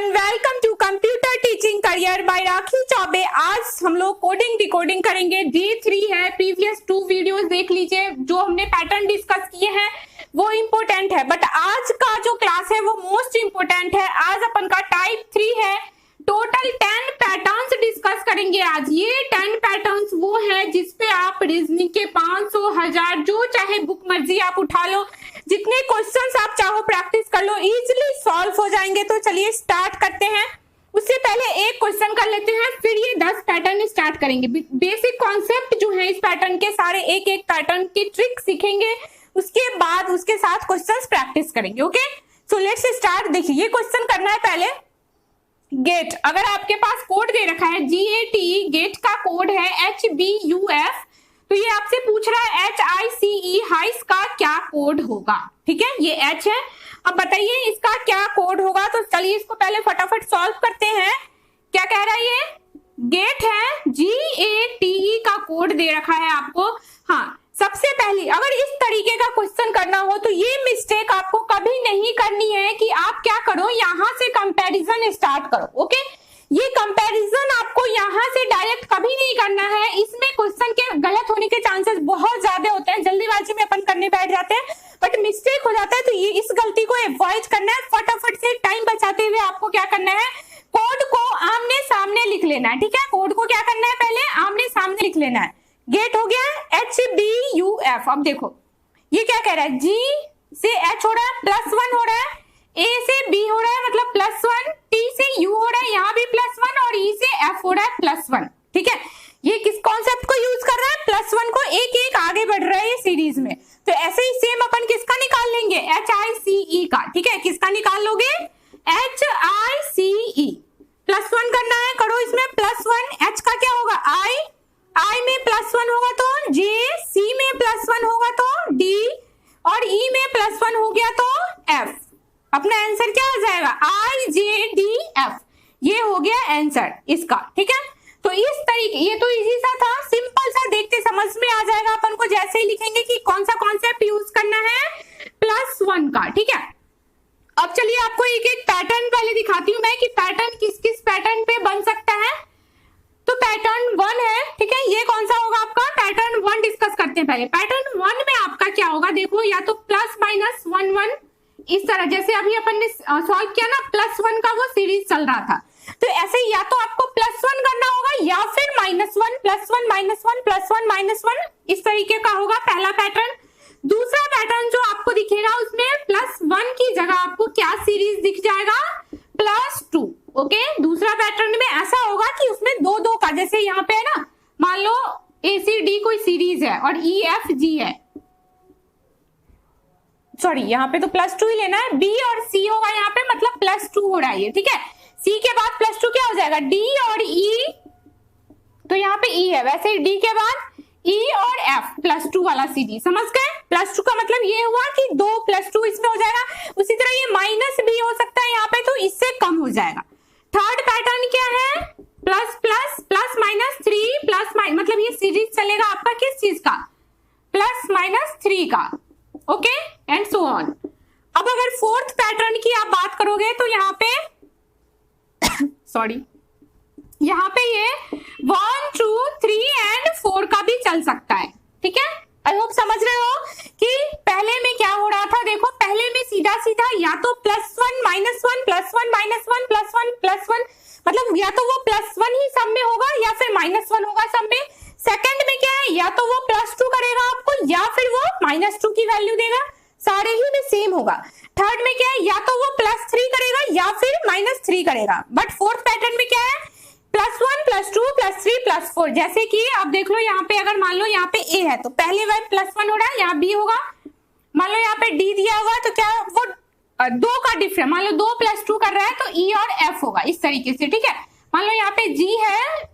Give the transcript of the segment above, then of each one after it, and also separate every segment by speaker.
Speaker 1: Everyone, welcome to computer teaching career by Rakhi Choubey. आज हम लोग कोडिंग डिकोडिंग करेंगे। डे 3 है। प्रीवियस 2 वीडियोस देख लीजिए, जो हमने पैटर्न डिस्कस किए हैं वो इम्पोर्टेंट है, बट आज का जो क्लास है वो मोस्ट इम्पोर्टेंट है। आज अपन का टाइप 3 है। टोटल 10 पैटर्न्स डिस्कस करेंगे आज। ये 10 पैटर्न्स वो है जिसपे आप रीजनिंग के 500, 1000 जो चाहे बुक मर्जी आप उठा लो, जितने क्वेश्चंस आप चाहो प्रैक्टिस कर लो, इजीली सॉल्व हो जाएंगे। तो चलिए स्टार्ट करते हैं। उससे पहले एक क्वेश्चन कर लेते हैं, फिर ये 10 पैटर्न स्टार्ट करेंगे। बेसिक कॉन्सेप्ट जो है इस पैटर्न के, सारे एक एक पैटर्न की ट्रिक सीखेंगे, उसके बाद उसके साथ क्वेश्चंस प्रैक्टिस करेंगे। Okay, so let's start. देखिए ये क्वेश्चन करना है पहले। गेट, अगर आपके पास कोड दे रखा है GATE, गेट का कोड है HBUF, तो ये आपसे पूछ रहा है HICE, हाइस का क्या कोड होगा। ठीक है, ये H है। अब बताइए इसका क्या कोड होगा। तो चलिए इसको पहले फटाफट सॉल्व करते हैं। क्या कह रहा है ये? गेट है, GATE का कोड दे रखा है आपको। हाँ, सबसे पहले अगर इस तरीके का क्वेश्चन करना हो तो ये मिस्टेक आपको कभी नहीं करनी है कि आप क्या करो, यहां से कंपैरिजन स्टार्ट करो। ओके, ये कंपैरिजन आपको यहां से डायरेक्ट कभी नहीं करना है। इसमें क्वेश्चन के गलत होने के चांसेस बहुत ज्यादा होते हैं। जल्दीबाजी में अपन करने बैठ जाते हैं, बट मिस्टेक हो जाता है। तो ये इस गलती को अवॉइड करना है। फटाफट से टाइम बचाते हुए आपको क्या करना है, कोड को आमने सामने लिख लेना है। ठीक है, कोड को क्या करना है, पहले आमने सामने लिख लेना है। गेट हो गया HBUF। अब देखो ये क्या कह रहा है, G से H हो रहा है +1 हो रहा है, A से B हो रहा है मतलब +1, T से U हो रहा है यहाँ भी +1, और E से F हो रहा है +1। ठीक है, ये किस कॉन्सेप्ट को यूज कर रहा है, +1 को एक एक आगे बढ़ रहा है ये सीरीज में। तो ऐसे ही सेम अपन किसका निकाल लेंगे, HICE का। ठीक है, किसका निकाल लोगे, HICE। +1 करना है, करो इसमें +1। H का क्या होगा, I में +1 होगा तो J, C में +1 होगा तो D, और E में +1 हो गया तो F। अपना आंसर क्या आ जाएगा, IJDF। ये हो गया आंसर इसका। ठीक है, तो इस तरीके, ये तो इजी सा था, सिंपल सा, देखते समझ में आ जाएगा अपन को जैसे ही लिखेंगे कि कौन सा कॉन्सेप्ट यूज करना है, +1 का। ठीक है, अब चलिए आपको एक एक पैटर्न पहले दिखाती हूँ मैं कि पैटर्न किस किस पैटर्न पे बन सकता है। तो पैटर्न 1 है। ठीक है, ये कौन सा होगा आपका, पैटर्न 1 डिस्कस करते हैं पहले। पैटर्न 1 में आपका क्या होगा, देखो या तो +-1 इस तरह, जैसे अभी अपन ने सॉल्व किया ना, +1 का वो सीरीज चल रहा था। तो ऐसे या तो आपको +1 करना होगा या फिर -1, +1 -1 +1 -1, इस तरीके का होगा पहला पैटर्न। दूसरा पैटर्न जो आपको दिखेगा उसमें +1 की जगह आपको क्या सीरीज दिख जाएगा, +2। ओके, दूसरा पैटर्न में ऐसा होगा कि उसमें 2-2 का, जैसे यहाँ पे है ना, मान लो ACD कोई सीरीज है और EFG है, सॉरी यहाँ पे तो +2 ही लेना है। B और C होगा यहाँ पे, मतलब +2 हो रहा है ये। ठीक है, C के बाद +2 क्या हो जाएगा, D और E, तो यहाँ पे E है, वैसे ही D के बाद E और F, +2 वाला सीरीज। समझ गए, +2 का मतलब ये हुआ कि 2 +2 इसमें हो जाएगा। उसी तरह ये माइनस भी हो सकता है यहाँ पे, तो इससे कम हो जाएगा। थर्ड पैटर्न क्या है, +++-3 मतलब ये सीरीज चलेगा आपका किस चीज का, +-3 का। Okay, and so on. अब अगर फोर्थ पैटर्न की आप बात करोगे तो यहाँ पे सॉरी, यहाँ पे ये 1, 2, 3 एंड 4 का भी चल सकता है। ठीक है, आई होप समझ रहे हो कि पहले में क्या हो रहा था। देखो पहले में सीधा सीधा या तो +1 -1 +1 -1 +1 मतलब या तो वो +1 ही सब में होगा या फिर -1 होगा सब में। सेकंड में क्या है, या तो वो +2 करेगा आपको या फिर वो -2 की वैल्यू देगा, सारे ही में सेम होगा। थर्ड में क्या है, या तो वो +3 करेगा या फिर -3 करेगा। बट फोर्थ पैटर्न में क्या है, +1 +2 +3 +4। जैसे कि आप देख लो यहाँ पे, अगर मान लो यहाँ पे A है तो पहले वह +1 हो रहा है, यहाँ B होगा। मान लो यहाँ पे D दिया हुआ तो क्या वो 2 का डिफरेंस, मान लो 2 +2 कर रहा है तो E और F होगा इस तरीके से। ठीक है, मान लो यहाँ पे G है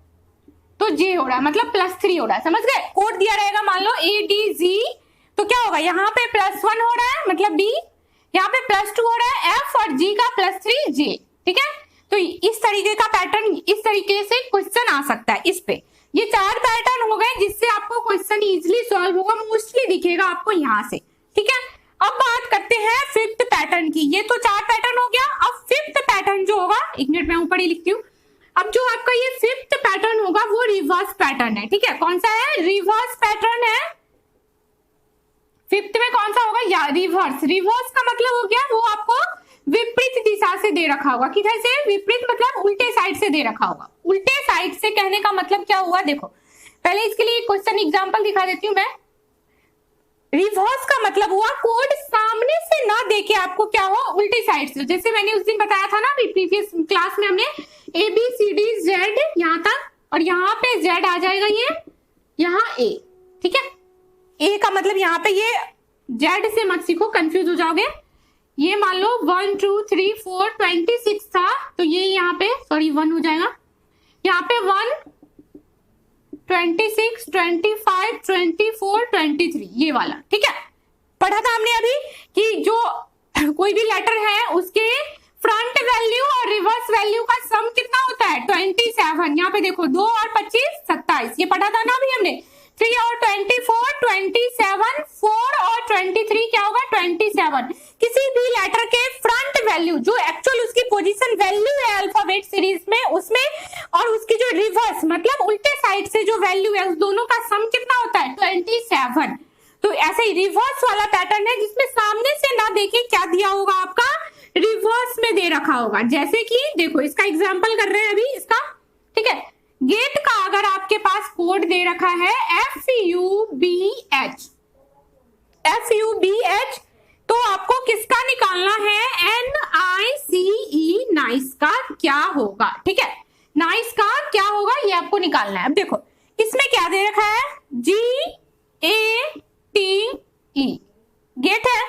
Speaker 1: तो J हो रहा है, मतलब +3 हो रहा है। समझ गए, कोड दिया रहेगा मान लो ADG, तो क्या होगा, यहाँ पे +1 हो रहा है मतलब B, यहाँ पे +2 हो रहा है F, और G का +3 J। ठीक है, तो इस तरीके का पैटर्न, इस तरीके से क्वेश्चन आ सकता है इस पे। ये 4 पैटर्न हो गए जिससे आपको क्वेश्चन इजीली सॉल्व होगा, मोस्टली दिखेगा आपको यहाँ से। ठीक है, अब बात करते हैं फिफ्थ पैटर्न की। ये तो 4 पैटर्न हो गया। अब फिफ्थ पैटर्न जो होगा, एक मिनट मैं ऊपर ही लिखती हूँ। अब जो आपका ये फिफ्थ पैटर्न होगा वो रिवर्स पैटर्न है, ठीक है। कौन सा है? रिवर्स पैटर्न है। फिफ्थ में कौन सा होगा? या रिवर्स। रिवर्स का मतलब हो गया वो आपको विपरीत दिशा से दे रखा होगा। किधर से? विपरीत मतलब उल्टे साइड से दे रखा होगा। उल्टे साइड से कहने का मतलब क्या हुआ? देखो पहले इसके लिए क्वेश्चन एग्जांपल दिखा देती हूँ मैं। रिवर्स का मतलब हुआ कोड सामने से ना देके आपको क्या हो, उल्टी साइड से। जैसे मैंने उस दिन बताया था ना, प्रीवियस क्लास में हमने ABCD Z यहां तक, और यहाँ पे Z आ जाएगा ये, यहाँ A, ठीक है। A का मतलब यहाँ पे ये Z से मत सीखो, कंफ्यूज हो जाओगे। ये मान लो 1 2 3 4 26 था, तो ये यहाँ पे सॉरी 1 हो जाएगा। यहाँ पे 1 26 25 24 23 ये वाला, ठीक है। पढ़ा था हमने अभी कि जो कोई भी लेटर है उसके फ्रंट वैल्यू और रिवर्स वैल्यू का सम कितना होता है? 27। यहाँ पे देखो 2 और 25 27, ये पढ़ा था ना अभी हमने। 3 और 24 27, 4 और 23 क्या होगा? 27। किसी भी लेटर के फ्रंट वैल्यू जो एक्चुअल उसकी पोजीशन वैल्यू है अल्फाबेट सीरीज में उसमें, और उसकी जो रिवर्स मतलब उल्टे साइड से जो वैल्यू है, उस दोनों का सम कितना होता है? 27। तो ऐसे ही रिवर्स वाला पैटर्न है जिसमें सामने से ना देखे क्या दिया होगा आपका, रिवर्स में दे रखा होगा। जैसे कि देखो इसका एग्जाम्पल कर रहे हैं अभी इसका, ठीक है। गेट का अगर आपके पास कोड दे रखा है FUBH, FUBH, तो आपको किसका निकालना है? NICE, नाइस का क्या होगा, ठीक है। नाइस का क्या होगा ये आपको निकालना है। अब देखो इसमें क्या दे रखा है? GATE, गेट है,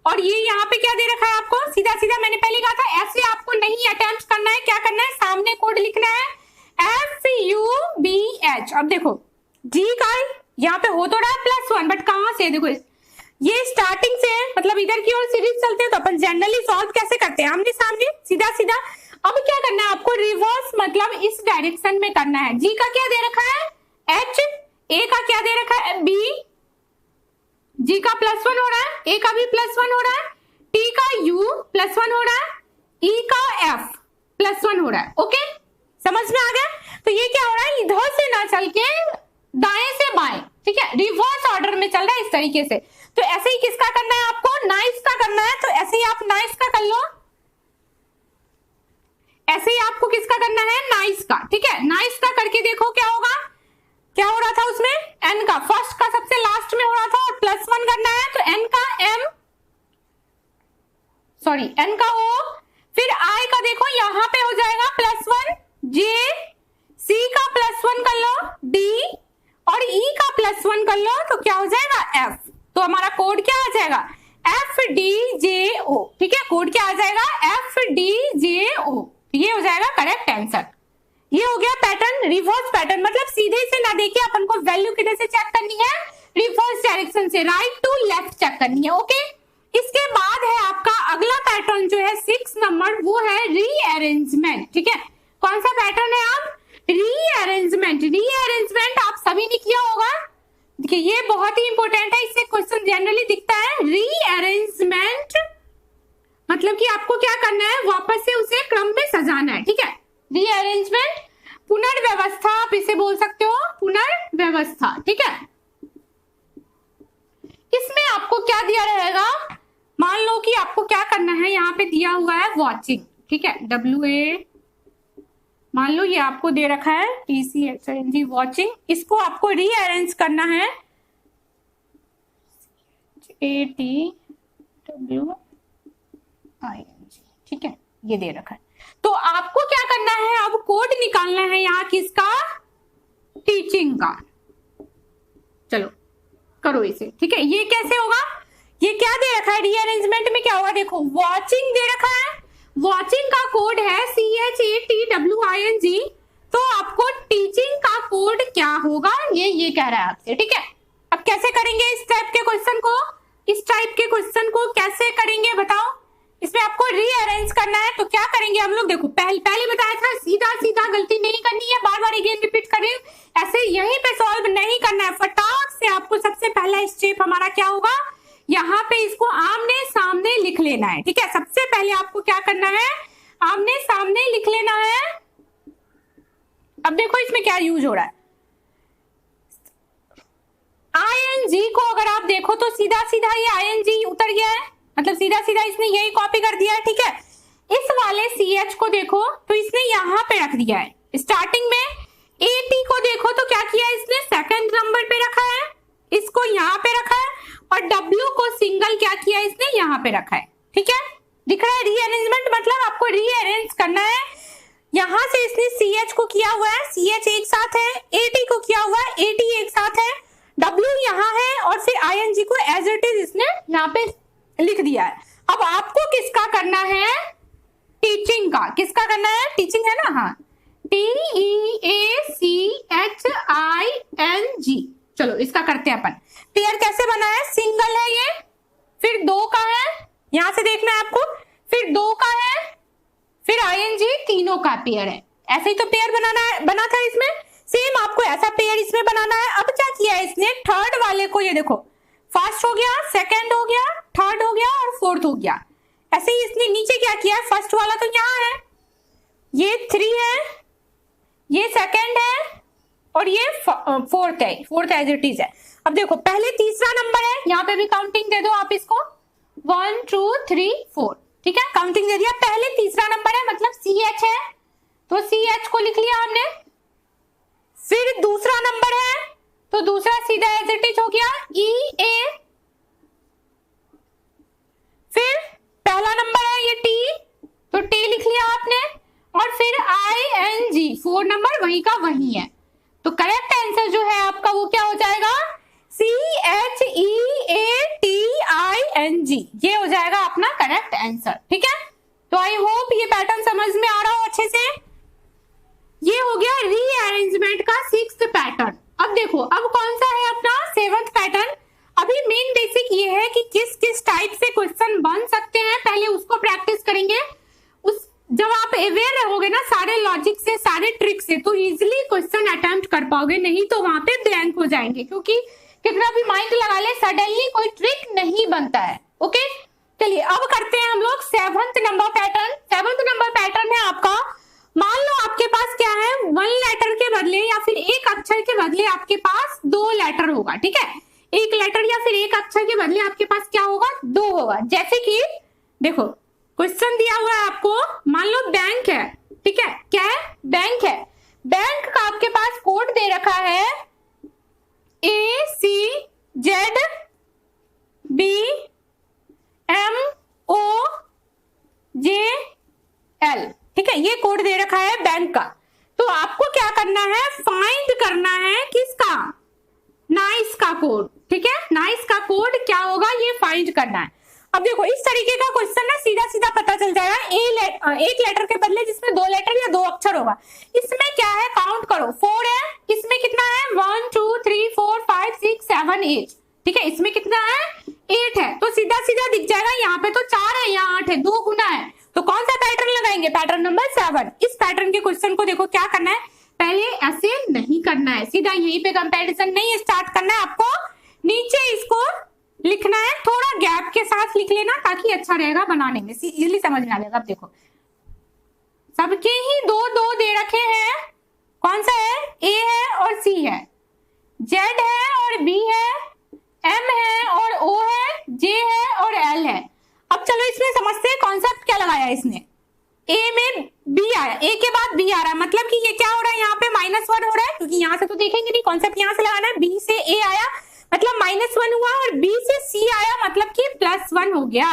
Speaker 1: और ये यहाँ पे क्या दे रखा है आपको? सीधा सीधा मैंने पहले कहा था ऐसे आपको नहीं अटेम्प्ट करना है। क्या करना है? सामने कोड लिखना है FUBH। अब देखो G का यहाँ पे हो तो रहा है +1, बट कहां से? देखो ये स्टार्टिंग से है, मतलब इधर की ओर सीरीज चलते हैं, तो अपन जनरली सॉल्व कैसे करते हैं? आमने सामने सीधा सीधा। अब क्या करना है आपको? रिवर्स मतलब इस डायरेक्शन में करना है। G का क्या दे रखा है? H, A का क्या दे रखा है? B, G का +1 हो रहा है, A का भी +1 हो रहा है, T का U +1 हो रहा है, E का F +1 हो रहा है। ओके, समझ में आ गया? तो ये क्या हो रहा है? इधर से ना चल के दाएं से बाएं, ठीक है, रिवर्स ऑर्डर में चल रहा है इस तरीके से। तो ऐसे ही किसका करना है आपको? नाइस का करना है। तो ऐसे ही आप नाइस का कर लो, ऐसे ही आपको किसका करना है? नाइस का, ठीक है। नाइस का करके देखो क्या होगा। क्या हो रहा था उसमें? N का फर्स्ट का सबसे लास्ट में हो रहा था, और +1 करना है, तो N का M, सॉरी N का O, फिर I का देखो यहां पे हो जाएगा +1, J, C का +1 कर लो, D, और E का +1 कर लो, तो क्या हो जाएगा? F। तो हमारा कोड क्या आ जाएगा? FDJO, ठीक है। कोड क्या आ जाएगा? FDJO। ये हो जाएगा करेक्ट आंसर। ये हो गया पैटर्न, रिवर्स पैटर्न, मतलब सीधे से ना देखिए, अपन को वैल्यू किधर से चेक करनी है? रिवर्स डायरेक्शन से, राइट टू लेफ्ट चेक करनी है। ओके, इसके बाद है आपका अगला पैटर्न जो है 6 नंबर, वो है रीअरेंजमेंट, ठीक है। कौन सा पैटर्न है? आप रीअरेंजमेंट। रीअरेंजमेंट आप सभी ने किया होगा, देखिए ये बहुत ही इंपॉर्टेंट है, इससे क्वेश्चन जनरली दिखता है। रीअरेंजमेंट मतलब कि आपको क्या करना है? वापस से उसे क्रम में सजाना है, ठीक है। रीअरेंजमेंट, पुनर्व्यवस्था आप इसे बोल सकते हो, पुनर्व्यवस्था, ठीक है। इसमें आपको क्या दिया रहेगा? मान लो कि आपको क्या करना है, यहाँ पे दिया हुआ है वॉचिंग, ठीक है, WA, मान लो ये आपको दे रखा है TCHING वॉचिंग, इसको आपको रीअरेंज करना है ATWING, ठीक है, ये दे रखा है। तो आपको क्या करना है? अब कोड निकालना है यहाँ किसका? टीचिंग का। चलो करो इसे, ठीक है। ये कैसे होगा? ये क्या दे रखा है? रीअरेंजमेंट में क्या होगा? देखो वॉचिंग दे रखा है, वॉचिंग का कोड है CHATWING, तो आपको टीचिंग का कोड क्या होगा ये कह रहा है आपसे, ठीक है। अब कैसे करेंगे इस टाइप के क्वेश्चन को? इस टाइप के क्वेश्चन को कैसे करेंगे बताओ? इसमें आपको रीअरेंज करना है, तो क्या करेंगे हम लोग? देखो पहले बताया था, सीधा सीधा गलती नहीं करनी है, बार बार अगेन रिपीट करें, ऐसे यहीं पे सॉल्व नहीं करना है। फटाक से आपको सबसे पहला स्टेप हमारा क्या होगा? यहाँ पे इसको आमने सामने लिख लेना है। ठीक है, सबसे पहले आपको क्या करना है, आमने सामने लिख लेना है। अब देखो इसमें क्या यूज हो रहा है, आईएनजी को अगर आप देखो तो सीधा सीधा ये आईएनजी उतर गया है, मतलब सीधा सीधा इसने यही कॉपी कर दिया है। ठीक है, इस वाले CH को देखो तो इसने यहाँ पे रख दिया है स्टार्टिंग में। AT को देखो तो क्या किया इसने, सेकंड नंबर पे रखा है, इसको यहाँ पे रखा है, और W को सिंगल क्या किया इसने, यहाँ पे रखा है। ठीक है, दिख रहा है रीअरेंजमेंट, मतलब आपको रीअरेंज करना है। यहाँ से इसने CH को किया हुआ है, CH एक साथ है, AT को किया हुआ है, AT एक साथ है, W यहाँ है, और फिर ING को एज इट इज इसने यहाँ पे लिख दिया है। अब आपको किसका करना है, टीचिंग का। किसका करना है, टीचिंग है ना, हाँ, TEACHING। चलो इसका करते हैं अपन। पेयर कैसे बना है, सिंगल है ये, फिर 2 का है, यहां से देखना है आपको, फिर 2 का है, फिर ING, तीनों का पेयर है। ऐसे ही तो पेयर बना था इसमें, सेम आपको ऐसा पेयर इसमें बनाना है। अब क्या किया है इसने, थर्ड वाले को, ये देखो फर्स्ट हो गया, सेकंड हो गया, थर्ड हो गया और फोर्थ हो गया। ऐसे ही इसने नीचे क्या किया है, फर्स्ट वाला तो यहाँ है, ये 3 है, ये सेकंड है, और ये फोर्थ है, फोर्थ एज इट इज है। अब देखो पहले तीसरा नंबर है, यहाँ पे भी काउंटिंग दे दो आप इसको, 1 2 3 4। ठीक है, काउंटिंग दे दिया। पहले तीसरा नंबर है मतलब CH है, तो CH को लिख लिया हमने। फिर दूसरा नंबर है तो दूसरा सीधा एज इट इज हो गया EA। फिर पहला नंबर है ये T, तो T लिख लिया आपने, और फिर ING, 4 नंबर वही का वही है। तो करेक्ट आंसर जो है आपका वो क्या हो जाएगा, CHEATING, ये हो जाएगा अपना करेक्ट आंसर। ठीक है, तो आई होप ये पैटर्न समझ में आ रहा हो अच्छे से। ये हो गया रीअरेंजमेंट का 6th पैटर्न। अब देखो अब कौन सा है अपना 7th पैटर्न। अभी मेन बेसिक ये है कि किस किस टाइप से क्वेश्चन बन सकते हैं, पहले उसको प्रैक्टिस करेंगे। जब आप अवेयर रहोगे ना सारे लॉजिक से, सारे ट्रिक से, तो इजिली क्वेश्चन अटेम्प्ट कर पाओगे, नहीं तो वहां पे ब्लैंक हो जाएंगे, क्योंकि कितना भी माइंड लगा ले सडनली कोई ट्रिक नहीं बनता है। ओके, चलिए अब करते हैं हम लोग 7th number pattern. 7th number pattern है आपका, मान लो आपके पास क्या है, 1 लेटर के बदले या फिर एक अक्षर के बदले आपके पास 2 लेटर होगा। ठीक है, एक लेटर या फिर एक अक्षर के बदले आपके पास क्या होगा, 2 होगा। जैसे कि देखो क्वेश्चन दिया हुआ है आपको, मान लो बैंक है। ठीक है, क्या है, बैंक है। बैंक का आपके पास कोड दे रखा है ACZBMOJL। ठीक है, ये कोड दे रखा है बैंक का। तो आपको क्या करना है, फाइंड करना है किसका, नाइस का कोड। ठीक है, नाइस का कोड क्या होगा ये फाइंड करना है। अब देखो इस तरीके का क्वेश्चन ना सीधा सीधा पता चल जाएगा, एक लेटर के बदले जिसमें 2 लेटर या 2 अक्षर होगा। इसमें क्या है, काउंट करो, 4 है, इसमें कितना है, 1 2 3 4 5 6 7 8। ठीक है, इसमें कितना है, 8 है, तो सीधा सीधा दिख जाएगा। यहाँ पे तो 4 है, यहाँ 8 है, 2 गुना है, तो कौन सा पैटर्न लगाएंगे, पैटर्न नंबर 7। इस पैटर्न के क्वेश्चन को देखो क्या करना है, पहले ऐसे नहीं करना है, सीधा यहीं पे कंपैरिजन नहीं स्टार्ट करना है, आपको नीचे इसको लिखना है, थोड़ा गैप के साथ लिख लेना ताकि अच्छा रहेगा बनाने में, इजीली समझ में आ जाएगा। अब देखो सबके ही 2-2 दे रखे हैं, कौन सा है, A है और C है, Z है और B है, M है और O है, J है और L है। अब चलो इसमें समझते हैं कॉन्सेप्ट क्या लगाया इसने। A में B आया, A के बाद B आ रहा है, मतलब कि ये क्या हो रहा है, यहाँ पे -1 हो रहा है, क्योंकि यहाँ से तो देखेंगे नहीं, कॉन्सेप्ट यहाँ से लगाना है। B से A आया मतलब -1 हुआ, और B से C आया मतलब कि +1 हो गया।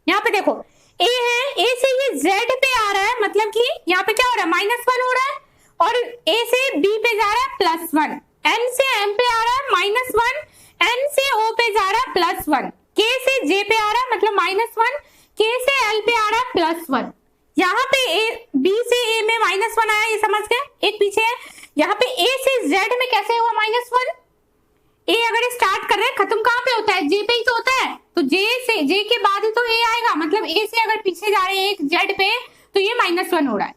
Speaker 1: यहाँ पे देखो A है, A से ये Z पे आ रहा है, मतलब कि यहाँ पे क्या हो रहा है, -1 हो रहा है, और A से B पे जा रहा है +1, N से M पे आ रहा है -1, N से O पे जा रहा है +1, K से J पे आ रहा है मतलब -1, K से L पे आ रहा है +1। यहाँ पे B से A में -1 आया, ये समझ गए, एक पीछे है। यहाँ पे A से Z में कैसे हुआ -1, A अगर स्टार्ट कर रहे हैं, खत्म कहाँ पे होता है, J पे ही तो होता है, तो J के बाद ही तो A आएगा, मतलब A से अगर पीछे जा रहे हैं एक Z पे, तो ये -1 हो रहा है।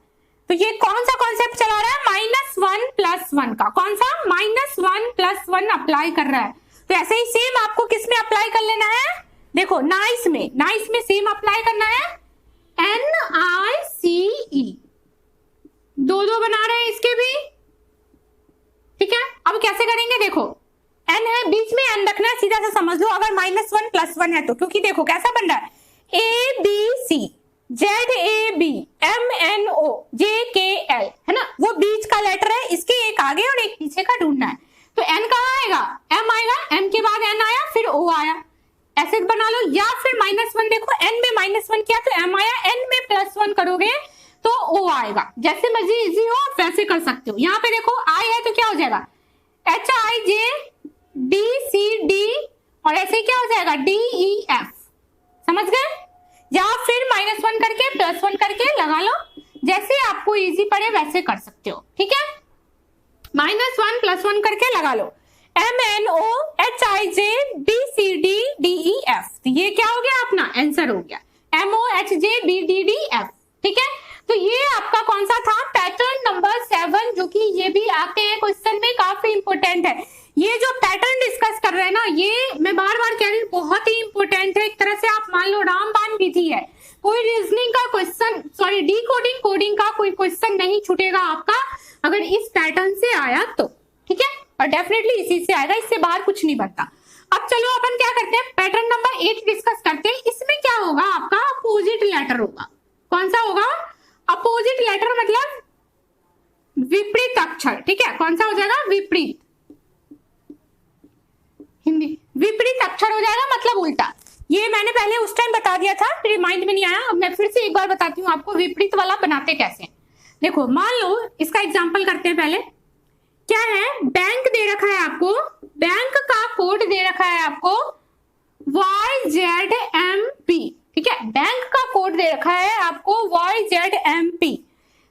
Speaker 1: तो ये कौन सा कॉन्सेप्ट चला रहा है, -1 + 1 का, कौन सा, -1 + 1 अप्लाई कर रहा है। तो ऐसे ही सेम आपको किस में अप्लाई कर लेना है, देखो नाइस में सेम अप्लाई करना है, NICE, दो बना रहे हैं इसके भी, ठीक है। अब कैसे करेंगे, देखो n है, बीच में n रखना है, सीधा सा समझ लो। अगर -1 +1 है तो, क्योंकि देखो कैसा बन रहा है, ABC ZAB MNO JKL, है ना, वो बीच का लेटर है, इसके एक आगे और एक पीछे का ढूंढना है। तो n कहाँ आएगा, m आएगा, m के बाद n आया, फिर o आया, ऐसे बना लो। या फिर -1, देखो n में -1 किया तो m आया, n में +1 करोगे तो o आएगा। जैसे मर्जी इजी हो आप वैसे कर सकते हो। यहाँ पे देखो I है तो क्या हो जाएगा, HIJDCD, और ऐसे क्या हो जाएगा, DEF, समझ गए। या फिर -1 करके +1 करके लगा लो, जैसे आपको इजी पड़े वैसे कर सकते हो, ठीक है। -1 +1 करके लगा लो, MNO HIJBCD DEF, ये क्या हो गया, अपना आंसर हो गया, MOHJBDDF, ठीक है। तो ये आपका कौन सा था, पैटर्न नंबर 7, जो कि ये भी आते हैं क्वेश्चन में, काफी इंपॉर्टेंट है। ये जो पैटर्न डिस्कस कर रहे हैं ना, ये मैं बार बार कह रही हूँ, बहुत ही इंपॉर्टेंट है। एक तरह से आप मान लो रामबाण विधि है। कोई रीजनिंग का क्वेश्चन, सॉरी डिकोडिंग कोडिंग का कोई क्वेश्चन नहीं छूटेगा आपका, अगर इस पैटर्न से आया तो, ठीक है। और डेफिनेटली इसी से आएगा, इससे बाहर कुछ नहीं बनता। अब चलो अपन क्या करते हैं, पैटर्न नंबर 8 डिस्कस करते हैं। इसमें क्या होगा, आपका अपोजिट लेटर होगा। कौन सा होगा, अपोजिट लेटर मतलब विपरीत अक्षर, ठीक है। कौन सा हो जाएगा, विपरीत, हिंदी विपरीत अक्षर हो जाएगा, मतलब उल्टा। ये मैंने पहले उस टाइम बता दिया था, रिमाइंड में नहीं आया, अब मैं फिर से एक बार बताती हूँ आपको विपरीत वाला बनाते कैसे। देखो मान लो इसका एग्जांपल करते हैं। पहले क्या है, बैंक दे रखा है आपको, बैंक का कोड दे रखा है आपको YZMP, ठीक है। बैंक का कोड दे रखा है आपको YZMP।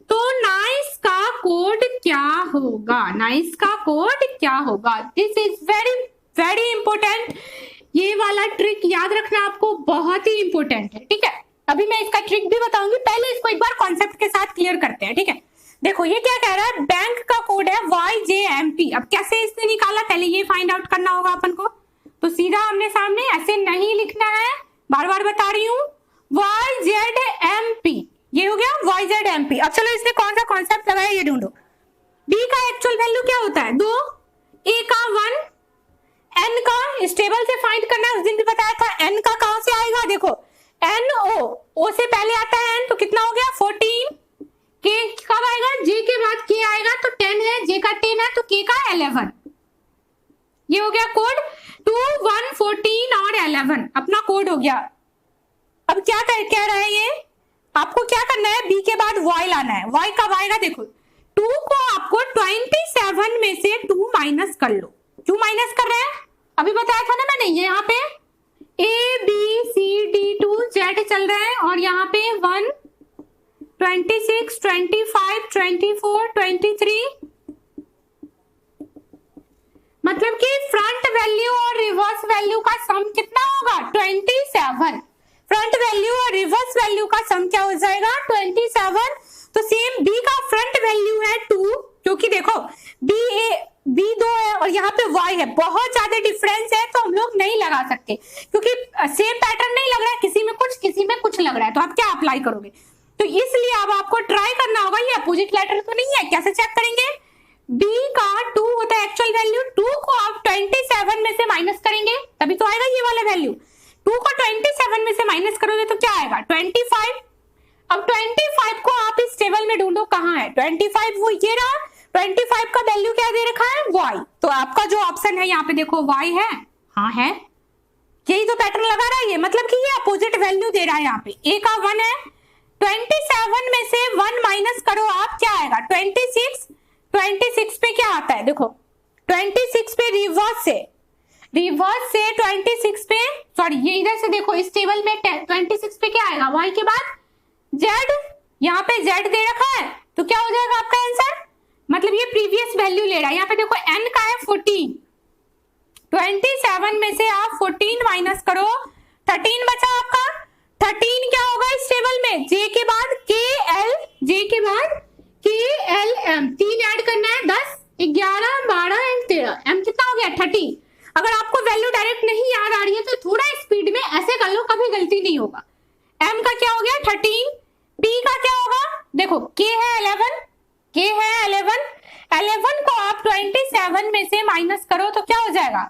Speaker 1: तो नाइस का कोड क्या होगा, नाइस का कोड क्या होगा, this is very very important. ये वाला ट्रिक याद रखना आपको, बहुत ही इंपॉर्टेंट है, ठीक है। अभी मैं इसका ट्रिक भी बताऊंगी, पहले इसको एक बार कॉन्सेप्ट के साथ क्लियर करते हैं, ठीक है। देखो ये क्या कह रहा है, बैंक का कोड है YJMP। अब कैसे इसने निकाला, पहले ये फाइंड आउट करना होगा अपन को। तो सीधा आमने सामने ऐसे नहीं लिखना है, बार बार बता रही हूँ, YZMP, ये हो गया YZMP। अब चलो इसने कौन सा कॉन्सेप्ट लगाया ये ढूंढो। B का एक्चुअल वैल्यू क्या होता है, 2, A का 1, N का इस टेबल से फाइंड करना है, उस दिन भी बताया था। N का कहां से आएगा, देखो NO, O से पहले आता है N, तो कितना हो गया 14। K कब आएगा, J के बाद K आएगा, तो 10 है, J का 10 है, तो K का 11। ये हो गया कोड, 2, 1, 14 और 11 अपना कोड हो गया। अब क्या कह रहा है ये, आपको क्या करना है, B के बाद Y लाना है। Y कब आएगा, देखो 2 को आपको 27 में से 2 माइनस कर लो। क्यों माइनस कर रहे हैं, अभी बताया था ना मैंने, ये यहाँ पे ABCD2Z चल रहे हैं, और यहाँ पे 1, 26, 25, 24, 23, मतलब कि फ्रंट वैल्यू और रिवर्स वैल्यू का सम कितना होगा, 27। फ्रंट वैल्यू और रिवर्स वैल्यू का सम क्या हो जाएगा, 27। तो सेम B का फ्रंट वैल्यू है 2, क्योंकि देखो B 2 है और यहाँ पे Y है, बहुत ज्यादा डिफरेंस है, तो हम लोग नहीं लगा सकते, क्योंकि सेम पैटर्न नहीं लग रहा है, किसी में कुछ लग रहा है, तो आप क्या अप्लाई करोगे। तो इसलिए अब आपको ट्राई करना होगा, ये अपोजिट लेटर तो नहीं है, कैसे चेक करेंगे। B का 2 होता है एक्चुअल वैल्यू, 2 को आप 27 में से माइनस करेंगे, तभी तो आएगा ये वाला वैल्यू। 2 को 27 में से माइनस करोगे तो क्या आएगा, 25। अब 25 को आप इस टेबल में ढूंढो कहाँ है 25, वो ये रहा। 25 का वैल्यू क्या दे रखा है, Y। तो आपका जो ऑप्शन है यहाँ पे देखो Y है, हाँ है, यही तो पैटर्न लगा रहा है ये, मतलब कि ये अपोजिट वैल्यू दे रहा है। यहाँ पे A का 1 है, 27 में से 1 माइनस करो आप, क्या आएगा 26। 26 पे क्या आता है, देखो 26 पे रिवर्स से 26 पे, सॉरी ये इधर से देखो इस टेबल में 26 पे क्या आएगा, Y के बाद Z, यहाँ पे Z दे रखा है, तो क्या हो जाएगा आपका आंसर, मतलब ये प्रीवियस वैल्यू ले रहा है। यहाँ पे देखो N का है 14, 27 में से आप 14 माइनस करो, 13 बचा आपका। 13 क्या होगा इस टेबल में, J के बाद KL, J के बाद KLM, 3 ऐड करना है, 10, 11, 12 एंड 13, M कितना हो गया 30। अगर आपको वैल्यू डायरेक्ट नहीं याद आ रही है तो थोड़ा स्पीड में ऐसे 13, पी का क्या होगा, देखो के है 11, के है 11, 11 को आप 27 में से माइनस करो तो क्या हो जाएगा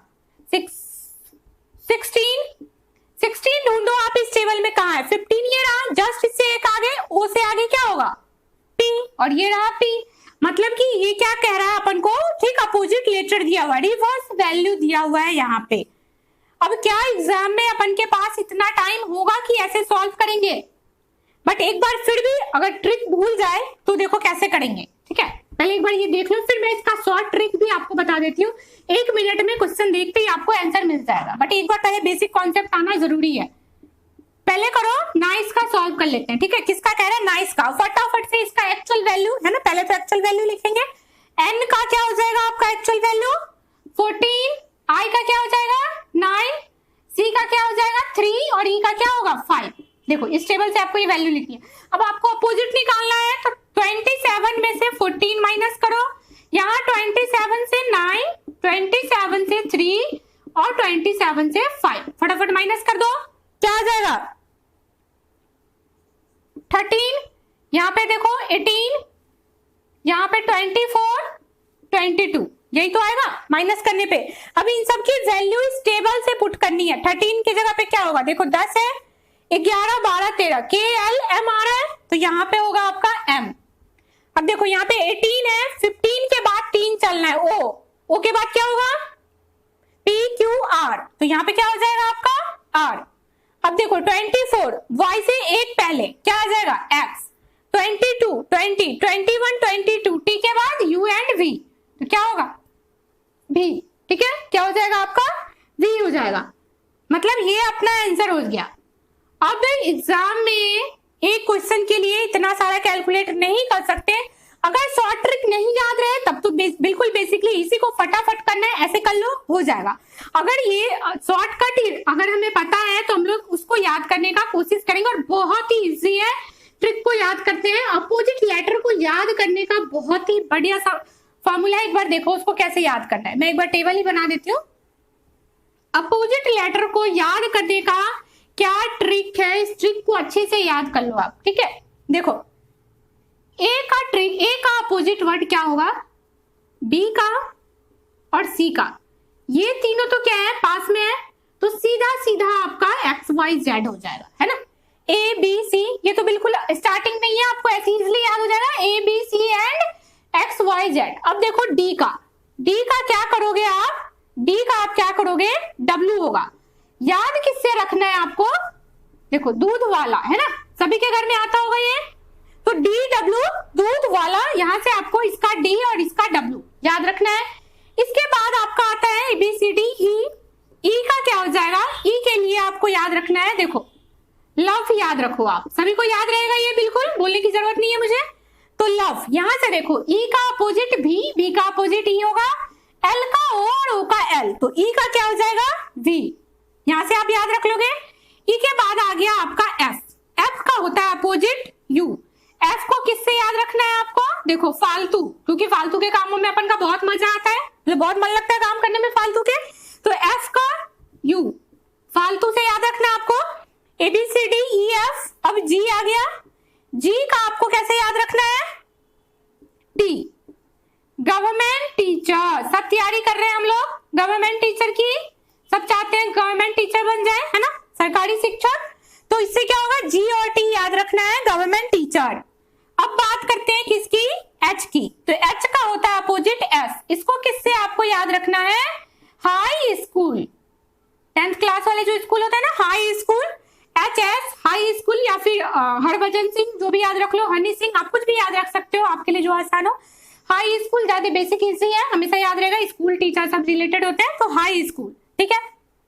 Speaker 1: 16 ढूंढो आप इस टेबल में कहा है, 15 ये रहा, जस्ट इससे एक आगे, ओ से आगे क्या होगा पी, और ये रहा पी। मतलब कि ये क्या कह रहा है अपन को, ठीक अपोजिट लेटर दिया हुआ है, रिवर्स वैल्यू दिया हुआ है यहाँ पे। अब क्या एग्जाम में अपन के पास इतना टाइम होगा कि ऐसे सॉल्व करेंगे, बट एक बार फिर भी अगर ट्रिक भूल जाए तो देखो कैसे करेंगे, ठीक है। पहले एक बार ये देख लो, फिर मैं इसका शॉर्ट ट्रिक भी आपको बता देती हूँ। 1 मिनट में क्वेश्चन देखते ही आपको आंसर मिल जाएगा, बट एक बार पहले बेसिक कॉन्सेप्ट आना जरूरी है। पहले करो नाइस का सॉल्व कर लेते हैं, ठीक है। किसका कह रहा है, नाइस का। फटाफट से इसका एक्चुअल वैल्यू है ना, पहले तो एक्चुअल वैल्यू लिखेंगे। एन का क्या हो जाएगा आपका एक्चुअल वैल्यू 14, आई का क्या हो जाएगा 9, सी का क्या हो जाएगा 3 और ई का क्या होगा 5। देखो इस टेबल से आपको ये वैल्यू लिखनी है। अब आपको अपोजिट निकालना है तो 27 में से 14 माइनस करो, यहाँ 27 से 9, 27 से 3 और 27 से 5, फटाफट माइनस कर दो, क्या आ जाएगा 13, यहाँ पे देखो 18, यहाँ पे 24, 22, यही तो आएगा माइनस करने पे। अब इन सब की वैल्यू इस टेबल से पुट करनी है। 13 की जगह पे क्या होगा, देखो 10 है, 11, 12, 13, के एल एम आ रहा है तो यहाँ पे होगा आपका एम। अब देखो यहाँ पे 18 है, 15 के बाद 3 चलना है, ओ के बाद क्या होगा पी क्यू आर, तो यहाँ पे क्या हो जाएगा आपका आर। अब देखो 24, वाई से एक पहले क्या आ जाएगा एक्स, 22, 20, 21, 22, टी के बाद यू एंड वी, तो क्या होगा भी, ठीक है। क्या हो जाएगा आपका वी हो जाएगा, मतलब ये अपना आंसर हो गया। अब एग्जाम में एक क्वेश्चन के लिए इतना सारा कैलकुलेट नहीं कर सकते, अगर शॉर्ट ट्रिक नहीं याद रहे तब तो बिल्कुल बेसिकली इसी को फटाफट करना है, ऐसे कर लो हो जाएगा। अगर ये शॉर्टकट अगर हमें पता है तो हम लोग उसको याद करने का कोशिश करेंगे, और बहुत ही इजी है, ट्रिक को याद करते हैं। अपोजिट लेटर को याद करने का बहुत ही बढ़िया सा फॉर्मूला है, एक बार देखो उसको कैसे याद करना है। मैं एक बार टेबल ही बना देती हूँ। अपोजिट लेटर को याद करने का क्या ट्रिक है, इस ट्रिक को अच्छे से याद कर लो आप, ठीक है। देखो ए का ट्रिक, ए का अपोजिट वर्ड क्या होगा, बी का और सी का, ये तीनों तो क्या है पास में है, तो सीधा सीधा आपका एक्स वाई जेड हो जाएगा, है ना। ए बी सी, ये तो बिल्कुल स्टार्टिंग नहीं है, आपको ऐसे इजिली याद हो जाएगा, A B C and X Y Z. अब देखो डी का क्या करोगे आप, डी का आप क्या करोगे डब्ल्यू होगा। याद किससे रखना है आपको, देखो दूध वाला, है ना, सभी के घर में आता होगा ये, तो डी डब्ल्यू दूध वाला, यहां से आपको इसका डी और इसका डब्ल्यू याद रखना है। इसके बाद आपका आता है एबीसीडी ई, ई का क्या हो जाएगा, ई के लिए आपको याद रखना है, देखो लव याद रखो आप, सभी को याद रहेगा ये, बिल्कुल बोलने की जरूरत नहीं है मुझे। तो लव, यहां से देखो ई का अपोजिट भी, बी का अपोजिट ई होगा, एल का ओ और ओ का एल, तो ई का क्या हो जाएगा वी, यहां से आप याद रख लोगे। ई के बाद आ गया आपका एफ, एफ का होता है अपोजिट यू, एफ को किससे याद रखना है आपको, देखो फालतू, क्योंकि फालतू के कामों में अपन का बहुत मजा आता है, मुझे बहुत मन लगता है काम करने में फालतू के, तो एफ का यू फालतू से याद रखना है आपको। एबीसीडी ई एफ, अब जी आ गया, जी का आपको कैसे याद रखना है टी, गवर्नमेंट टीचर, सब तैयारी कर रहे हैं हम लोग गवर्नमेंट टीचर की, सब चाहते हैं गवर्नमेंट टीचर बन जाए, है ना, सरकारी शिक्षक, तो इससे क्या होगा जी और टी याद रखना है गवर्नमेंट टीचर। अब बात करते हैं किसकी, एच की, तो एच का होता है अपोजिट एस, इसको किससे आपको याद रखना है हाई स्कूल, 10th क्लास वाले जो स्कूल होता है ना high school, H S high school, या फिर हरभजन सिंह जो भी याद रख लो, हनी सिंह, आप कुछ भी याद रख सकते हो आपके लिए जो आसान हो। हाई स्कूल ज्यादा बेसिक इजी है, हमेशा याद रहेगा, स्कूल टीचर सब रिलेटेड होते हैं, तो हाई स्कूल, ठीक है,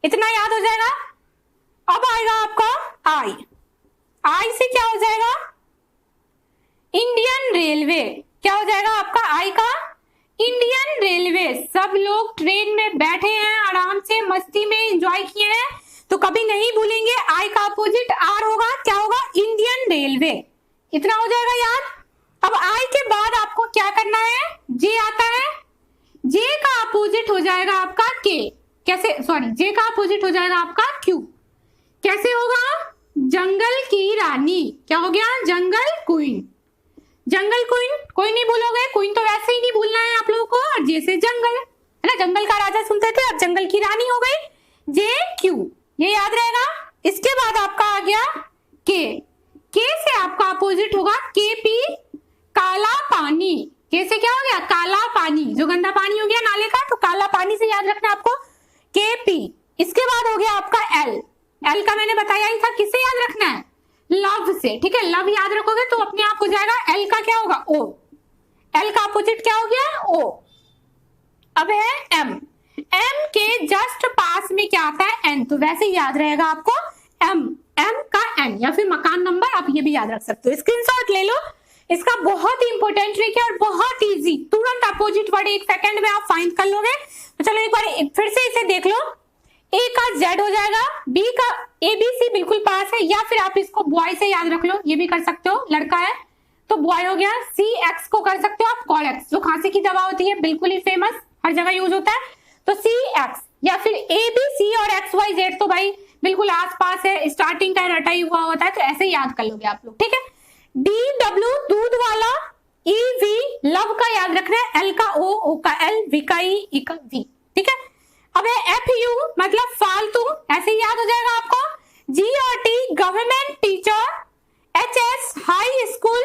Speaker 1: इतना याद हो जाएगा। अब आएगा आपका आई, आई से क्या हो जाएगा इंडियन रेलवे, क्या हो जाएगा आपका आई का इंडियन रेलवे, सब लोग ट्रेन में बैठे हैं आराम से मस्ती में एंजॉय किए हैं, तो कभी नहीं भूलेंगे आई का अपोजिट आर होगा, क्या होगा इंडियन रेलवे, इतना हो जाएगा याद। अब आई के बाद आपको क्या करना है, जे आता है, जे का अपोजिट हो जाएगा आपका के, कैसे सॉरी जे का अपोजिट हो जाएगा आपका क्यू, कैसे होगा जंगल की रानी, क्या हो गया? जंगल क्वीन। जंगल क्वीन कोई नहीं भूलोगे, क्वीन तो वैसे ही नहीं भूलना है आप लोगों को, और जैसे जंगल है ना, जंगल का राजा सुनते थे, अब जंगल की रानी हो गई जे क्यू, ये याद रहेगा। इसके बाद आपका आ गया के से आपका अपोजिट होगा के पी, काला पानी। के से क्या हो गया? काला पानी, जो गंदा पानी हो गया नाले का, तो काला पानी से याद रखना आपको, के पी। इसके बाद हो गया आपका एल। एल का मैंने बताया ही था, किससे याद रखना है? लव से, ठीक है। लव याद रखोगे तो अपने आप हो जाएगा। एल का क्या होगा? ओ। एल का अपोजिट क्या हो गया? ओ। अब है एम। एम के जस्ट पास में क्या आता है? एन, तो वैसे याद रहेगा आपको एम। एम का एन, या फिर मकान नंबर, आप ये भी याद रख सकते हो। स्क्रीनशॉट ले लो, इसका बहुत ही इंपॉर्टेंट ट्रिक है और बहुत इजी, तुरंत अपोजिट वर्ड 1 सेकंड में आप फाइंड कर लोगे। तो चलो एक बार फिर से इसे देख लो। ए का जेड हो जाएगा, बी का ए बी सी बिल्कुल पास है, या फिर आप इसको बॉय से याद रख लो, ये भी कर सकते हो, लड़का है तो बॉय हो गया। सी एक्स को कर सकते हो आप कॉल एक्स, जो खांसी की दवा होती है, बिल्कुल ही फेमस, हर जगह यूज होता है, तो सी एक्स। या फिर ए बी सी और एक्स वाई जेड तो भाई बिल्कुल आसपास है, स्टार्टिंग का रटा ही हुआ होता है, तो ऐसे याद कर लोगे आप लोग, ठीक है। डी डब्ल्यू दूध वाला, ई वी लव का याद रखना है, एल का ओ का एल, वी का ई का वी, ठीक है। अब है एफ यू मतलब फालतू, ऐसे ही याद हो जाएगा आपको। जी और T government teacher, H S high school,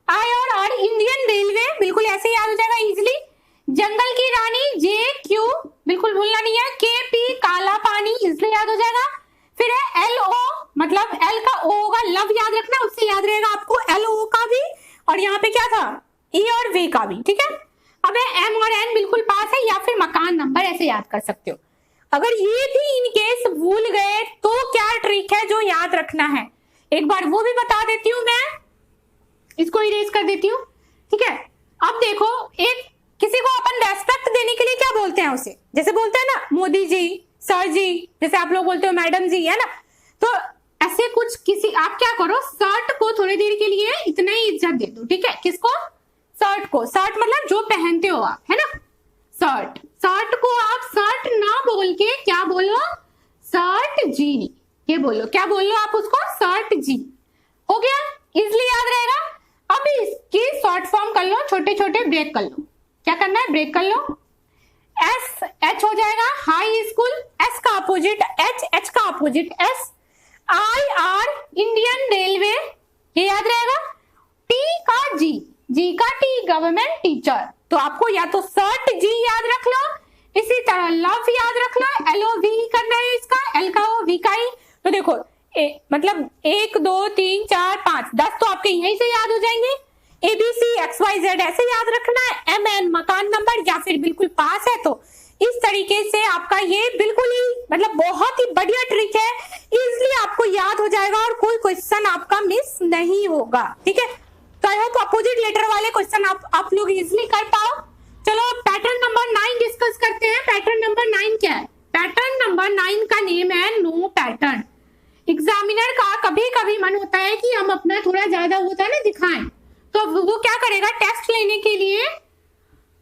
Speaker 1: I और आर इंडियन रेलवे, बिल्कुल ऐसे ही याद हो जाएगा इजिली। जंगल की रानी जे क्यू, बिल्कुल भूलना नहीं है। के पी काला पानी, इसलिए याद हो जाएगा। फिर है एल ओ मतलब एल का ओ होगा, लव याद रखना, उससे याद रहेगा आपको एल ओ का भी, और यहाँ पे क्या था? ई और वी का भी, ठीक है। अब है एम और एन बिल्कुल पास है, या फिर मकान नंबर, ऐसे याद कर सकते हो। अगर ये भी इन केस भूल गए तो क्या ट्रिक है जो याद रखना है, एक बार वो भी बता देती हूँ मैं, इसको इरेज कर देती हूँ, ठीक है। अब देखो, एक किसी को अपन रेस्पेक्ट देने के लिए क्या बोलते हैं उसे, जैसे बोलते हैं ना मोदी जी, सर जी, जैसे आप लोग बोलते हो मैडम जी, है ना, तो ऐसे कुछ किसी, आप क्या करो, शर्ट को थोड़ी देर के लिए इतना ही इज्जत दे दो, ठीक है। किसको? शर्ट को। शर्ट मतलब जो पहनते हो आप, है ना, शर्ट। शर्ट को आप शर्ट ना बोल के क्या बोलो? शर्ट जी, ये बोलो, क्या बोलो आप उसको? शर्ट जी। हो गया, इजली याद रहेगा। अब इसकी शॉर्ट फॉर्म कर लो, छोटे छोटे ब्रेक कर लो। क्या करना है? ब्रेक कर लो। एस एच हो जाएगा हाई स्कूल, एस का अपोजिट एच, एच का opposite S. I R Indian railway, ये याद रहेगा। टी का जी, जी का टी गवर्नमेंट टीचर, तो आपको या तो शर्ट जी याद रख लो, इसी तरह लव याद रख लो, एल ओ वी करना है इसका, एल का ओ वी का ई। तो देखो मतलब 1 2 3 4 5 10 तो आपके यहीं से याद हो जाएंगे। A B C X Y Z ऐसे याद रखना है, एम एन मकान नंबर, या फिर बिल्कुल पास है तो इस तरीके से आपका ये बिल्कुल ही मतलब बहुत ही बढ़िया ट्रिक है, इजिली आपको याद हो जाएगा और कोई क्वेश्चन आपका मिस नहीं होगा, ठीक है। तो आई होप अपोजिट लेटर वाले क्वेश्चन आप लोग इजिली कर पाओ। चलो पैटर्न नंबर 9 डिस्कस करते हैं। पैटर्न नंबर 9 क्या है? पैटर्न नंबर 9 का नेम है नो पैटर्न। एग्जामिनर का कभी कभी मन होता है कि हम अपना थोड़ा ज्यादा होता है ना दिखाएं, तो वो क्या करेगा, टेस्ट लेने के लिए